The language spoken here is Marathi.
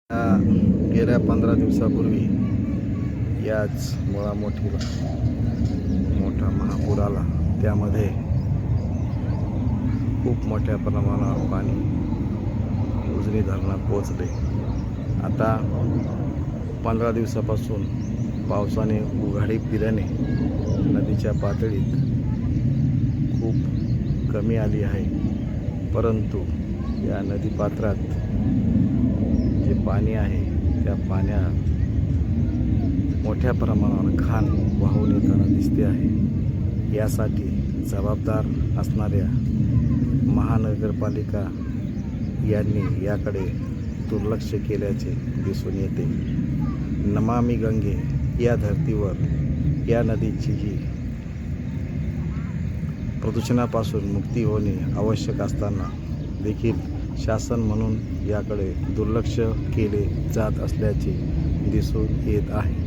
गेल्या 15 दिवसापूर्वी याच मुळामोठीला मोठा महापूर आला. त्यामध्ये खूप मोठ्या प्रमाणावर पाणी उजनी धरणात पोचले. आता 15 दिवसापासून पावसाने उघाडी दिल्याने नदीच्या पातळीत खूप कमी आली आहे. परंतु या नदीपात्रात जे पाणी आहे त्या पाण्यात मोठ्या प्रमाणावर घाण वाहून येताना दिसते आहे. यासाठी जबाबदार असणाऱ्या महानगरपालिका यांनी याकडे दुर्लक्ष केल्याचे दिसून येते. नमामि गंगे या धर्तीवर या नदीची जी प्रदूषणापासून मुक्ती होणे आवश्यक असताना देखील शासन म्हणून याकडे दुर्लक्ष केले जात असल्याचे दिसून येत आहे.